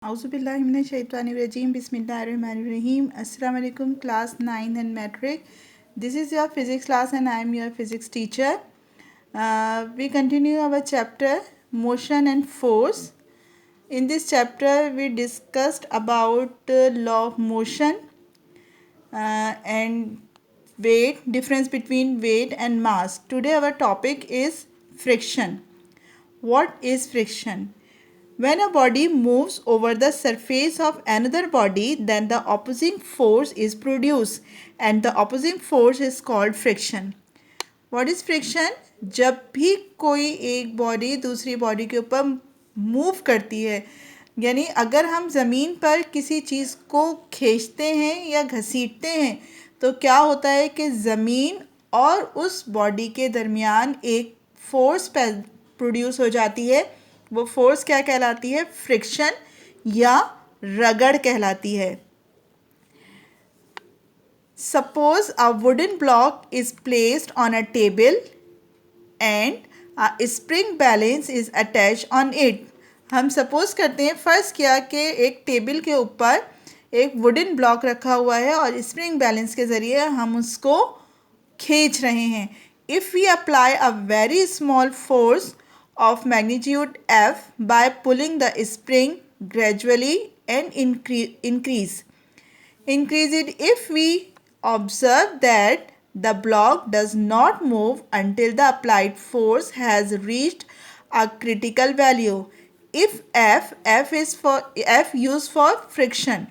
Auzubillahiminash-shaytanir-rajim. Bismillahir-rahmanir-rahim. Assalamu alaikum, class 9 and metric. This is your physics class and I am your physics teacher. We continue our chapter motion and force. In this chapter we discussed about law of motion and weight, difference between weight and mass. Today our topic is friction. What is friction? When a body moves over the surface of another body, then the opposing force is produced and the opposing force is called friction. What is friction? जब भी कोई एक body दूसरी body के ऊपर move करती है, यानी अगर हम ज़मीन पर किसी चीज़ को खींचते हैं या घसीटते हैं तो क्या होता है कि ज़मीन और उस बॉडी के दरमियान एक फोर्स प्रोड्यूस हो जाती है. वो फोर्स क्या कहलाती है? फ्रिक्शन या रगड़ कहलाती है. Suppose a wooden block is placed on a table and a spring balance is attach on it. हम सपोज करते हैं, फ़र्ज़ किया कि एक टेबल के ऊपर एक वुडन ब्लॉक रखा हुआ है और स्प्रिंग बैलेंस के ज़रिए हम उसको खींच रहे हैं. If we apply a very small force of magnitude F by pulling the spring gradually and increase it. If we observe that the block does not move until the applied force has reached a critical value. If F used for friction.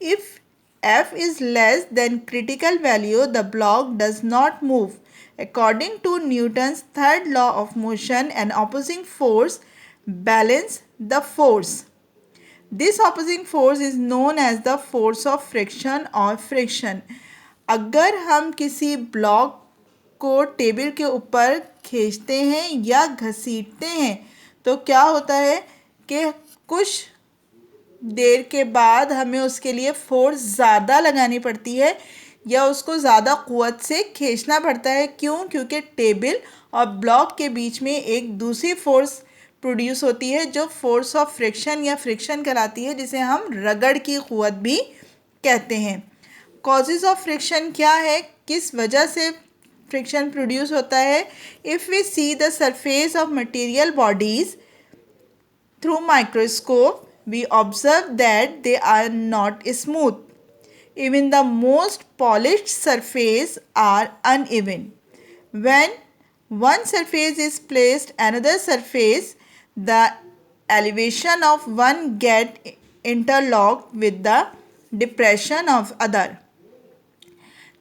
If F is less than critical value, the block does not move. According to Newton's third law of motion, an opposing force balances the force. This opposing force is known as the force of friction or friction. अगर हम किसी block को table के ऊपर खींचते हैं या घसीटते हैं तो क्या होता है कि कुछ देर के बाद हमें उसके लिए फोर्स ज़्यादा लगानी पड़ती है या उसको ज़्यादा क़ुव्वत से खींचना पड़ता है. क्यों? क्योंकि टेबल और ब्लॉक के बीच में एक दूसरी फोर्स प्रोड्यूस होती है जो फोर्स ऑफ फ्रिक्शन या फ्रिक्शन कहलाती है, जिसे हम रगड़ की क़ुव्वत भी कहते हैं. कॉजेज़ ऑफ फ्रिक्शन क्या है? किस वजह से फ्रिक्शन प्रोड्यूस होता है? If we see the surface of material bodies through microscope we observe that they are not smooth. Even the most polished surface are uneven. When one surface is placed another surface, the elevation of one get interlocked with the depression of other.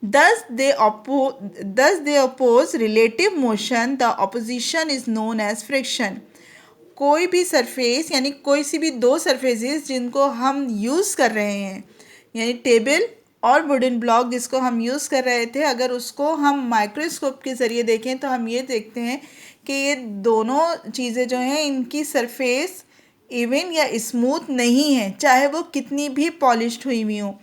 Thus they oppose relative motion. The opposition is known as friction. कोई भी surface यानी कोई सी भी दो surfaces जिनको हम use कर रहे हैं, यानी टेबल और वुडन ब्लॉक जिसको हम यूज़ कर रहे थे, अगर उसको हम माइक्रोस्कोप के ज़रिए देखें तो हम ये देखते हैं कि ये दोनों चीज़ें जो हैं इनकी सरफेस इवन या स्मूथ नहीं है, चाहे वो कितनी भी पॉलिश्ड हुई हुई हो.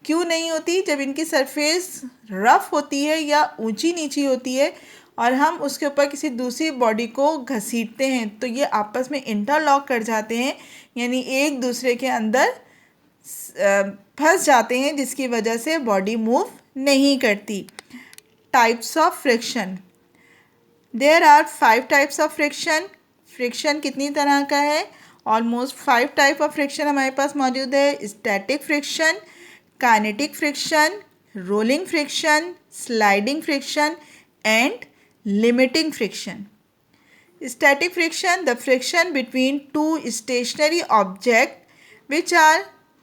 क्यों नहीं होती? जब इनकी सरफेस रफ़ होती है या ऊंची नीची होती है और हम उसके ऊपर किसी दूसरी बॉडी को घसीटते हैं तो ये आपस में इंटरलॉक कर जाते हैं, यानी एक दूसरे के अंदर फंस जाते हैं, जिसकी वजह से बॉडी मूव नहीं करती. Types of friction. There are 5 types of friction. Friction कितनी तरह का है? ऑलमोस्ट 5 टाइप ऑफ फ्रिक्शन हमारे पास मौजूद है. Static friction, kinetic friction, rolling friction, sliding friction and limiting friction. Static friction, the friction between two stationary objects which are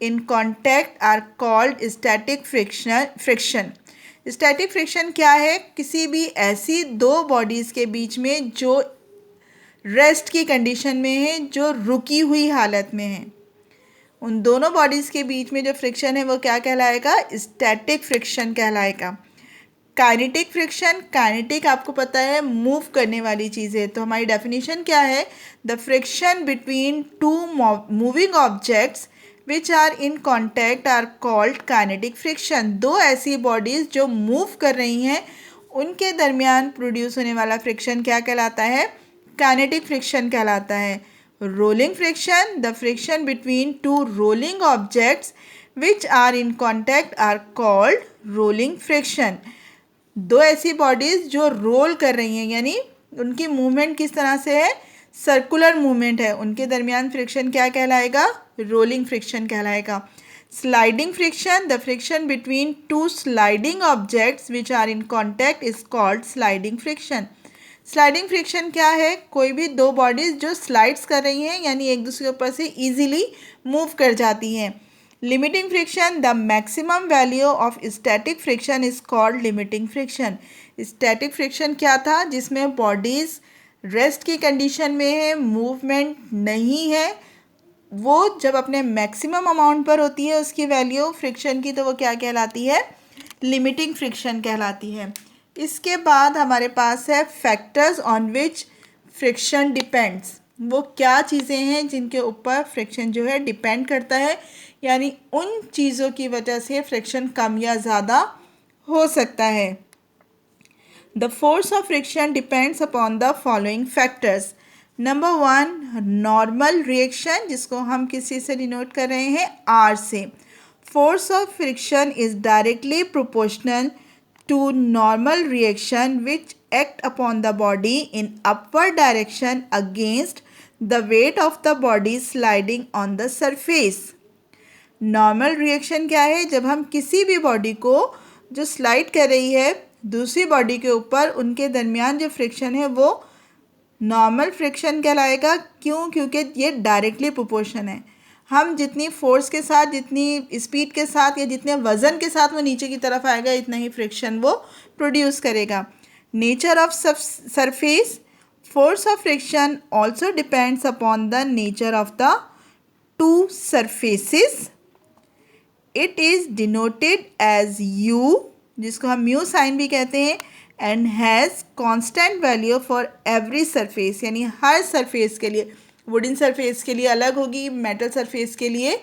in contact are called static friction. Static friction क्या है? किसी भी ऐसी दो bodies के बीच में जो रेस्ट की कंडीशन में है, जो रुकी हुई हालत में है, उन दोनों बॉडीज़ के बीच में जो फ्रिक्शन है वो क्या कहलाएगा? स्टैटिक फ्रिक्शन कहलाएगा. Kinetic friction. काइनेटिक आपको पता है मूव करने वाली चीज़ है, तो हमारी डेफिनेशन क्या है? The friction between two moving objects which are in contact are called kinetic friction. दो ऐसी बॉडीज़ जो मूव कर रही हैं उनके दरमियान प्रोड्यूस होने वाला फ्रिक्शन क्या कहलाता है? काइनेटिक फ्रिक्शन कहलाता है. Rolling friction, the friction between two rolling objects which are in contact are called rolling friction. दो ऐसी बॉडीज जो रोल कर रही हैं, यानी उनकी मूवमेंट किस तरह से है, सर्कुलर मूवमेंट है, उनके दरमियान फ्रिक्शन क्या कहलाएगा, रोलिंग फ्रिक्शन कहलाएगा। Sliding friction, the friction between two sliding objects which are in contact is called sliding friction. Sliding friction क्या है, कोई भी दो बॉडीज जो स्लाइड्स कर रही हैं, यानी एक दूसरे के ऊपर से इजीली मूव कर जाती हैं। Limiting friction, the maximum value of static friction is called limiting friction. Static friction क्या था, जिसमें बॉडीज रेस्ट की कंडीशन में है, मूवमेंट नहीं है, वो जब अपने मैक्सिमम अमाउंट पर होती है उसकी वैल्यू फ्रिक्शन की, तो वो क्या कहलाती है, लिमिटिंग फ्रिक्शन कहलाती है। इसके बाद हमारे पास है factors on which friction depends. वो क्या चीज़ें हैं जिनके ऊपर फ्रिक्शन जो है डिपेंड करता है, यानी उन चीज़ों की वजह से फ्रिक्शन कम या ज़्यादा हो सकता है। The force of friction depends upon the following factors. Number 1, normal reaction, जिसको हम किसी से डिनोट कर रहे हैं, आर से। Force of friction is directly proportional to normal reaction which act upon the body in upward direction against the weight of the body sliding on the surface। Normal reaction क्या है, जब हम किसी भी बॉडी को जो slide कर रही है दूसरी बॉडी के ऊपर, उनके दरमियान जो फ्रिक्शन है वो नॉर्मल फ्रिक्शन कहलाएगा। क्यों, क्योंकि ये डायरेक्टली प्रोपोर्शन है। हम जितनी फोर्स के साथ, जितनी स्पीड के साथ या जितने वज़न के साथ वो नीचे की तरफ आएगा, इतना ही फ्रिक्शन वो प्रोड्यूस करेगा। Nature of surface, force of friction also depends upon the nature of the two surfaces. It is denoted as u, जिसको हम म्यू साइन भी कहते हैं, and has constant value for every surface, यानी हर surface के लिए। वुडन सरफेस के लिए अलग होगी, मेटल सरफेस के लिए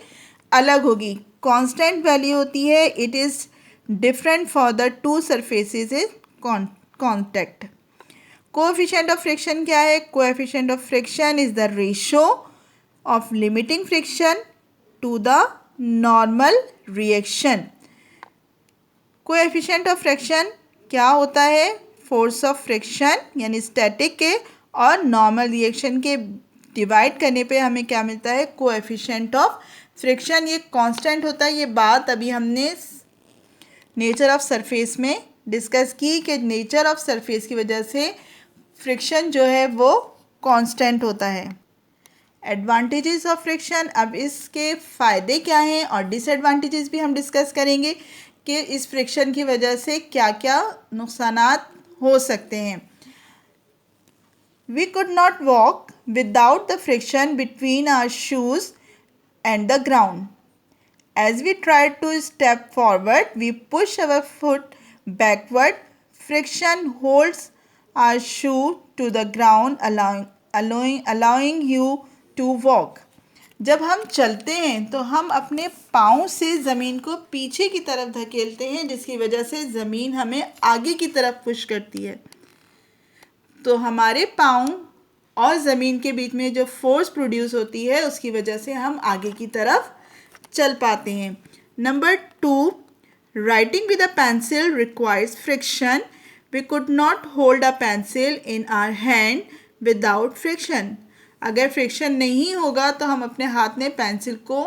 अलग होगी, कांस्टेंट वैल्यू होती है। It is different for the two surfaces is contact. Coefficient of friction क्या है, coefficient of friction is the ratio of limiting friction to the normal reaction. Coefficient of friction क्या होता है, फोर्स ऑफ फ्रिक्शन यानी static के और normal reaction के divide करने पे हमें क्या मिलता है, कोएफिशिएंट ऑफ फ्रिक्शन। ये कांस्टेंट होता है। ये बात अभी हमने नेचर ऑफ सरफेस में डिस्कस की कि नेचर ऑफ सरफेस की वजह से फ्रिक्शन जो है वो कांस्टेंट होता है। एडवांटेजेस ऑफ फ्रिक्शन, अब इसके फ़ायदे क्या हैं और डिसएडवांटेजेस भी हम डिस्कस करेंगे कि इस फ्रिक्शन की वजह से क्या क्या नुकसानात हो सकते हैं। We could not walk without the friction between our shoes and the ground. As we tried to step forward, we push our foot backward. Friction holds our shoe to the ground, allowing you to walk. जब हम चलते हैं तो हम अपने पाँव से ज़मीन को पीछे की तरफ धकेलते हैं, जिसकी वजह से ज़मीन हमें आगे की तरफ पुश करती है। तो हमारे पाँव और ज़मीन के बीच में जो फोर्स प्रोड्यूस होती है उसकी वजह से हम आगे की तरफ चल पाते हैं। Number 2, writing with a pencil requires friction. We could not hold a pencil in our hand without friction. अगर फ्रिक्शन नहीं होगा तो हम अपने हाथ में पेंसिल को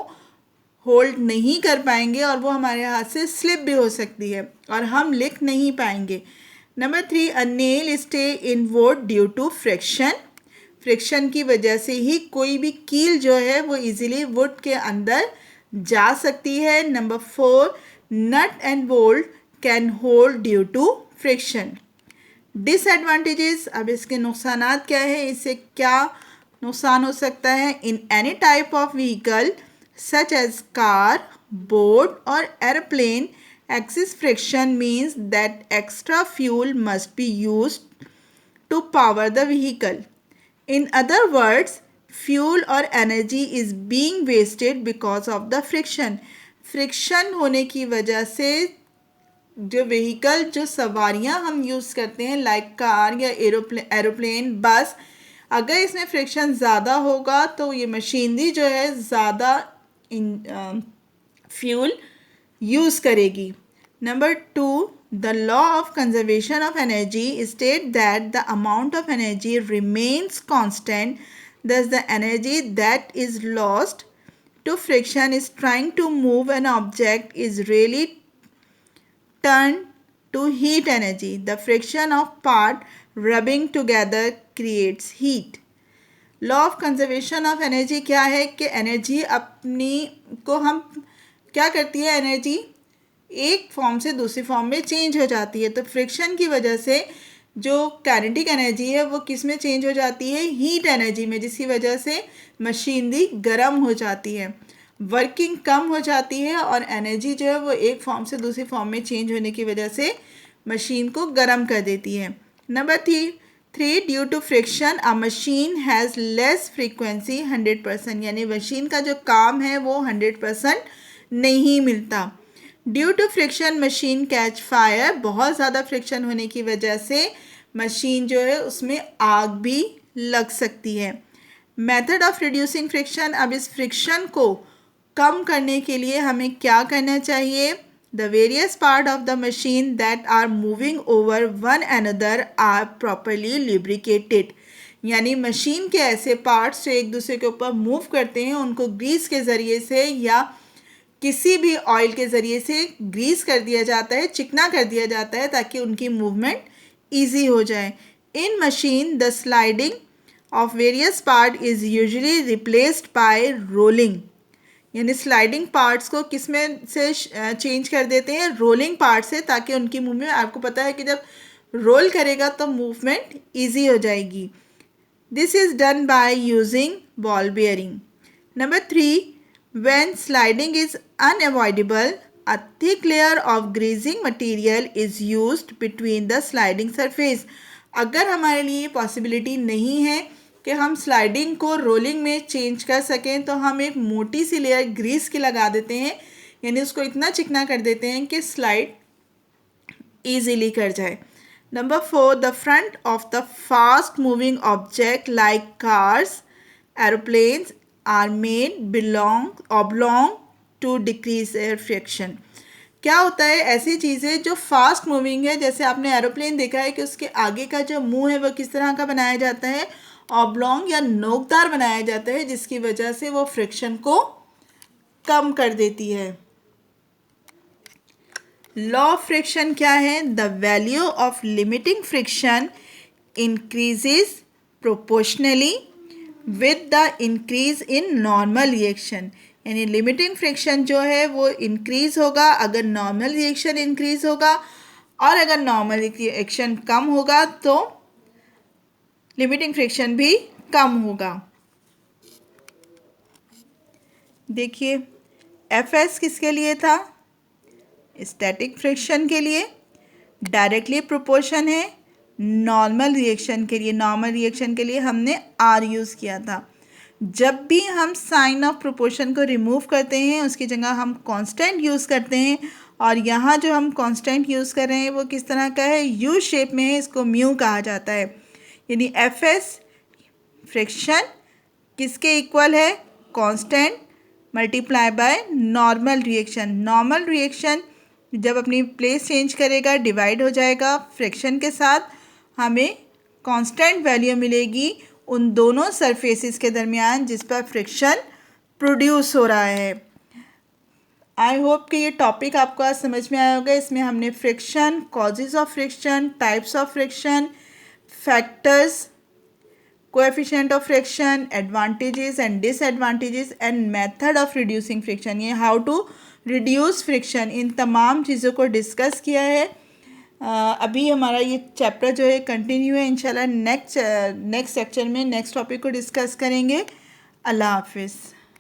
होल्ड नहीं कर पाएंगे और वो हमारे हाथ से स्लिप भी हो सकती है और हम लिख नहीं पाएंगे। Number 3, a nail stay in wood due to friction. Friction की वजह से ही कोई भी कील जो है वो इजीली वुड के अंदर जा सकती है। Number 4, nut and bolt can hold due to friction. Disadvantages, अब इसके नुकसानात क्या है, इससे क्या नुकसान हो सकता है। In any type of vehicle such as car, boat और aeroplane, excess friction means that extra fuel must be used to power the vehicle. In other words, fuel or energy is being wasted because of the friction. Friction होने की वजह से जो vehicle, जो सवारियां हम use करते हैं लाइक कार या एरोप्लेन, बस, अगर इसमें फ्रिक्शन ज़्यादा होगा तो ये मशीनरी जो है ज़्यादा फ्यूल यूज़ करेगी। Number 2, the law of conservation of energy state that the amount of energy remains constant, thus the energy that is lost to friction is trying to move an object is really turned to heat energy. The friction of part rubbing together creates heat. Law of conservation of energy क्या है कि energy अपनी को हम क्या करती है, energy एक फॉर्म से दूसरी फॉर्म में चेंज हो जाती है। तो फ्रिक्शन की वजह से जो काइनेटिक एनर्जी है वो किस में चेंज हो जाती है, हीट एनर्जी में, जिसकी वजह से मशीनरी गर्म हो जाती है, वर्किंग कम हो जाती है और एनर्जी जो है वो एक फॉर्म से दूसरी फॉर्म में चेंज होने की वजह से मशीन को गर्म कर देती है। Number 3, due to friction a machine has less frequency 100%, यानी मशीन का जो काम है वो 100% नहीं मिलता। Due to friction machine catch fire, बहुत ज़्यादा फ्रिक्शन होने की वजह से मशीन जो है उसमें आग भी लग सकती है। मेथड ऑफ रिड्यूसिंग फ्रिक्शन, अब इस फ्रिक्शन को कम करने के लिए हमें क्या करना चाहिए, the various part of the machine that are moving over one another are properly lubricated, यानी मशीन के ऐसे पार्ट्स जो एक दूसरे के ऊपर मूव करते हैं उनको ग्रीस के ज़रिए से या किसी भी ऑयल के ज़रिए से ग्रीस कर दिया जाता है, चिकना कर दिया जाता है ताकि उनकी मूवमेंट ईजी हो जाए। In machine the sliding of various part is usually replaced by rolling, यानी स्लाइडिंग पार्ट्स को किस में से चेंज कर देते हैं, रोलिंग पार्ट से, ताकि उनकी मूवमेंट, आपको पता है कि जब रोल करेगा तो मूवमेंट ईजी हो जाएगी। This is done by using ball bearing. Number 3, when sliding is unavoidable, a thick layer of greasing material is used between the sliding surface. अगर हमारे लिए पॉसिबिलिटी नहीं है कि हम स्लाइडिंग को रोलिंग में चेंज कर सकें तो हम एक मोटी सी लेयर ग्रीस की लगा देते हैं, यानी उसको इतना चिकना कर देते हैं कि स्लाइड ईजीली कर जाए। Number 4, the front of the fast moving object like cars, aeroplanes are made oblong to decrease air friction. क्या होता है, ऐसी चीज़ें जो फास्ट मूविंग है, जैसे आपने एरोप्लेन देखा है कि उसके आगे का जो मुंह है वो किस तरह का बनाया जाता है, ऑब्लॉन्ग या नोकदार बनाया जाता है, जिसकी वजह से वो फ्रिक्शन को कम कर देती है। लॉ ऑफ फ्रिक्शन क्या है, the value of limiting friction increases proportionally with the increase in normal reaction, यानी लिमिटिंग फ्रिक्शन जो है वो इंक्रीज होगा अगर नॉर्मल रिएक्शन इंक्रीज होगा, और अगर नॉर्मल रिएक्शन कम होगा तो लिमिटिंग फ्रिक्शन भी कम होगा। देखिए Fs किसके लिए था, स्टैटिक फ्रिक्शन के लिए, डायरेक्टली प्रोपोर्शन है नॉर्मल रिएक्शन के लिए, नॉर्मल रिएक्शन के लिए हमने R यूज़ किया था। जब भी हम साइन ऑफ प्रोपोर्शन को रिमूव करते हैं उसकी जगह हम कांस्टेंट यूज़ करते हैं, और यहाँ जो हम कांस्टेंट यूज़ कर रहे हैं वो किस तरह का है, यू शेप में है, इसको म्यू कहा जाता है। यानी Fs फ्रिक्शन किसके इक्वल है, constant multiply by normal reaction. Normal reaction जब अपनी प्लेस चेंज करेगा डिवाइड हो जाएगा फ्रिक्शन के साथ, हमें कांस्टेंट वैल्यू मिलेगी उन दोनों सरफेसेस के दरमियान जिस पर फ्रिक्शन प्रोड्यूस हो रहा है। आई होप कि ये टॉपिक आपको आज समझ में आया होगा। इसमें हमने friction, causes of friction, types of friction, factors, coefficient of friction, advantages and disadvantages and method of reducing friction, ये हाउ टू रिड्यूस फ्रिक्शन, इन तमाम चीज़ों को डिस्कस किया है। अभी हमारा ये चैप्टर जो है कंटिन्यू है, इंशाल्लाह नेक्स्ट लेक्चर में नेक्स्ट टॉपिक को डिस्कस करेंगे। अल्लाह हाफिज़।